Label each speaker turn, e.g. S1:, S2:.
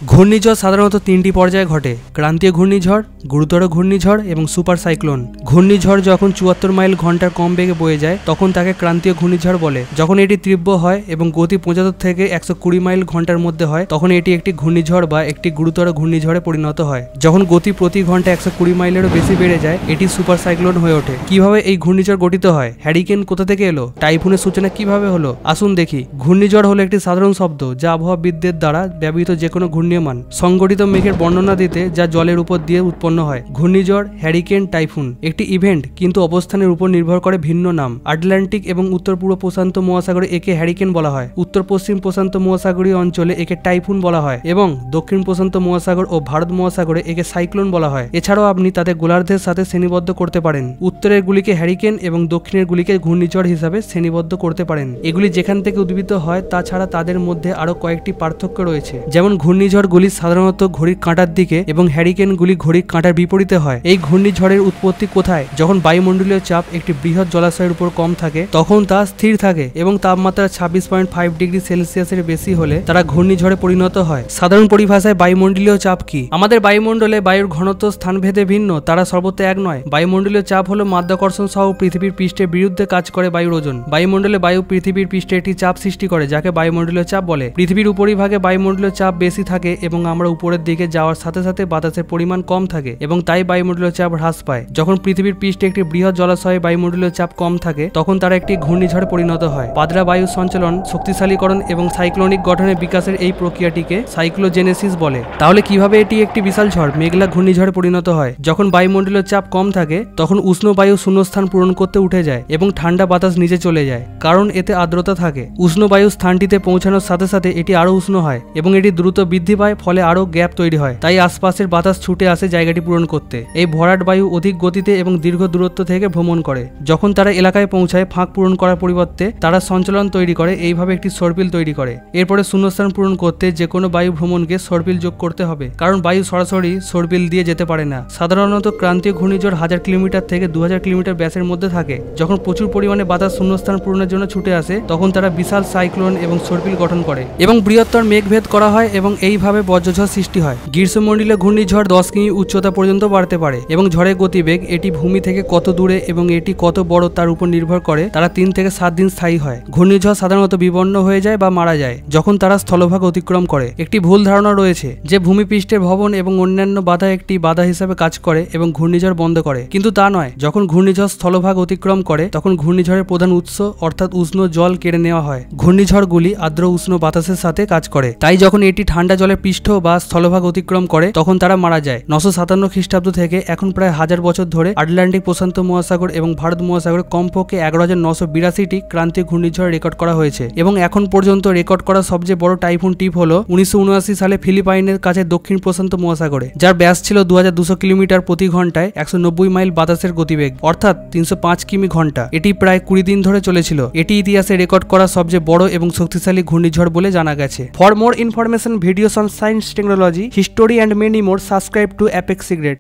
S1: ঘূর্ণিঝড় সাধারণত তিনটি পর্যায়ে ঘটে: ক্রান্তীয় ঘূর্ণিঝড়, গুরুতর ঘূর্ণিঝড় এবং সুপার সাইক্লোন। ঘূর্ণিঝড় যখন 74 মাইল ঘন্টার কম বেগে বয়ে যায় তখন তাকে ক্রান্তীয় ঘূর্ণিঝড় বলে। যখন এটি তীব্র হয় এবং গতি 75 থেকে 120 মাইল ঘন্টার মধ্যে হয় তখন এটি একটি ঘূর্ণিঝড় বা একটি গুরুতর ঘূর্ণিঝড়ে পরিণত হয়। যখন গতি প্রতি ঘন্টা 120 মাইলেরও বেশি বেড়ে যায় এটি সুপার সাইক্লোন হয়ে ওঠে। কিভাবে এই ঘূর্ণিঝড় গঠিত হয়? হ্যারিকেন কোথা থেকে এলো? টাইফুনের সূচনা কিভাবে হলো? আসুন দেখি। ঘূর্ণিঝড় হলো একটি সাধারণ শব্দ যা আবহাওয়াবিদদের দ্বারা ব্যবহৃত যে কোনো ঘূর্ণিয়মান সংগঠিত মেঘের বর্ণনা দিতে যা জলের উপর দিয়ে উৎপন্ন হয়। ঘূর্ণিঝড়, হ্যারিকেন, টাইফুন একটি ইভেন্ট কিন্তু অবস্থানের উপর নির্ভর করে ভিন্ন নাম। আটলান্টিক এবং উত্তর পূর্ব প্রশান্ত মহাসাগরে একে হ্যারিকেন বলা হয়, উত্তর পশ্চিম প্রশান্ত মহাসাগরীয় অঞ্চলে একে টাইফুন বলা হয় এবং দক্ষিণ প্রশান্ত মহাসাগর ও ভারত মহাসাগরে একে সাইক্লোন বলা হয়। এছাড়াও আপনি তাদের গোলার্ধের সাথে শ্রেণীবদ্ধ করতে পারেন। উত্তরের গুলিকে হ্যারিকেন এবং দক্ষিণের গুলিকে ঘূর্ণিঝড় হিসাবে শ্রেণীবদ্ধ করতে পারেন। এগুলি যেখান থেকে উদ্ভূত হয় তাছাড়া তাদের মধ্যে আরো কয়েকটি পার্থক্য রয়েছে, যেমন ঘূর্ণিঝড়গুলি সাধারণত ঘড়ির কাঁটার দিকে এবং হ্যারিকেনগুলি ঘড়ির কাঁটার বিপরীতে হয়। এই ঘূর্ণিঝড়ের উৎপত্তি কোথায়? যখন বায়ুমণ্ডলীয় চাপ একটি বৃহৎ জলাশয়ের উপর কম থাকে তখন তা স্থির থাকে এবং তাপমাত্রা 26.5 ডিগ্রি সেলসিয়াসের বেশি হলে তারা ঘূর্ণিঝড়ে পরিণত হয়। সাধারণ পরিভাষায় বায়ুমণ্ডলীয় চাপ কি? আমাদের বায়ুমণ্ডলে বায়ুর ঘনত্ব স্থানভেদে ভিন্ন, তারা সর্বত্র এক নয়। বায়ুমণ্ডলীয় চাপ হলো মাধ্যাকর্ষণ সহ পৃথিবীর পৃষ্ঠের বিরুদ্ধে কাজ করে বায়ুর ওজন। বায়ুমণ্ডলে বায়ু পৃথিবীর পৃষ্ঠে একটি চাপ সৃষ্টি করে যাকে বায়ুমণ্ডলীয় চাপ বলে। পৃথিবীর উপরিভাগে বায়ুমণ্ডলীয় চাপ বেশি থাকে এবং আমরা উপরের দিকে যাওয়ার সাথে সাথে বাতাসের পরিমাণ কম থাকে এবং তাই বায়ুমণ্ডলীয় চাপ হ্রাস পায়। যখন পৃথিবীর পৃষ্ঠে একটি বৃহৎ জলাশয়ে বায়ুমণ্ডলীয় চাপ কম থাকে তখন তারা একটি ঘূর্ণিঝড়ে পরিণত হয়। পাতলা বায়ু সঞ্চালন, শক্তিশালীকরণ এবং সাইক্লোনিক গঠনের বিকাশের এই প্রক্রিয়াটিকে সাইক্লোজেনেসিস বলে। তাহলে কিভাবে এটি একটি বিশাল ঝড়, মেঘলা ঘূর্ণিঝড়ে পরিণত হয়? যখন বায়ুমণ্ডলীয় চাপ কম থাকে তখন উষ্ণ বায়ু শূন্যস্থান পূরণ করতে উঠে যায় এবং ঠান্ডা বাতাস নিচে চলে যায়, কারণ এতে আর্দ্রতা থাকে। উষ্ণ বায়ু স্থানটিতে পৌঁছানোর সাথে সাথে এটি আরো উষ্ণ হয় এবং এটি দ্রুত বৃদ্ধি পায়, ফলে আরো গ্যাপ তৈরি হয়। তাই আশপাশের বাতাস ছুটে আসে জায়গাটি পূরণ করতে। এই ভরাট বায়ু অধিক গতিতে এবং দীর্ঘ দূরত্ব থেকে ভ্রমণ করে। যখন তারা এলাকায় পৌঁছায় ফাঁক পূরণ করার পরিবর্তে তারা সঞ্চালন তৈরি করে, এইভাবে একটি সর্পিল তৈরি করে। এরপরে শূন্যস্থান পূরণ করতে যে কোনো বায়ু ভ্রমণকে সর্পিল যোগ করতে হবে, কারণ বায়ু সরাসরি সর্পিল দিয়ে যেতে পারে না। সাধারণত ক্রান্তীয় ঘূর্ণিঝড় 1000 কিলোমিটার থেকে 2000 কিলোমিটার ব্যাসের মধ্যে থাকে। যখন প্রচুর পরিমাণে বাতাস শূন্যস্থান পূরণের জন্য ছুটে আসে তখন তারা বিশাল সাইক্লোন এবং সর্পিল গঠন করে এবং বৃহত্তর মেঘভেদ করা হয় এবং এইভাবে বজ্রঝড় সৃষ্টি হয়। গ্রীষ্মমণ্ডলীয় ঘূর্ণিঝড় 10 কিমি উচ্চতা পর্যন্ত বাড়তে পারে এবং ঝড়ের গতিবেগ এটি ভূমি থেকে কত দূরে এবং এটি কত বড় তার উপর নির্ভর করে। তারা 3 থেকে 7 দিন স্থায়ী হয়। ঘূর্ণিঝড় সাধারণত বিপন্ন হয়ে যায় বা মারা যায় যখন তারা স্থলভাগ অতিক্রম করে। একটি ভুল ধারণা রয়েছে যে ভূমিপৃষ্ঠের ভবন এবং অন্যান্য বাধা একটি বাধা হিসাবে কাজ করে এবং ঘূর্ণিঝড় বন্ধ করে, কিন্তু তা নয়। যখন ঘূর্ণিঝড় স্থলভাগ অতিক্রম করে তখন ঘূর্ণিঝড়ের প্রধান উৎস অর্থাৎ উষ্ণ জল কেড়ে নেওয়া হয়। ঘূর্ণিঝড়গুলি আর্দ্র উষ্ণ বাতাসের সাথে কাজ করে, তাই যখন এটি ঠান্ডা জলের পৃষ্ঠ বা স্থলভাগ অতিক্রম করে তখন তারা মারা যায়। 957 খ্রিস্টাব্দ থেকে এখন প্রায় 1000 বছর ধরে আটলান্টিক প্রশান্ত মহাসাগর এবং ভারত মহাসাগরে কমপক্ষে 11,982টি ক্রান্তীয় ঘূর্ণিঝড় রেকর্ড করা হয়েছে এবং এখন পর্যন্ত রেকর্ড করা সবচেয়ে বড় টাইফুন টিপ হল 1979 সালে ফিলিপাইনের কাছে দক্ষিণ প্রশান্ত মহাসাগরে, যার ব্যাস ছিল 2200 কিলোমিটার প্রতি ঘন্টায় 190 মাইল বাতাসের গতিবেগ অর্থাৎ 305 কিমি ঘন্টা। এটি প্রায় 20 দিন ধরে চলেছিল। এটি ইতিহাসে রেকর্ড করা সবচেয়ে বড় এবং শক্তিশালী ঘূর্ণিঝড় বলে জানা গেছে। For more information, videos on science, technology, history and many more, subscribe to apex secret.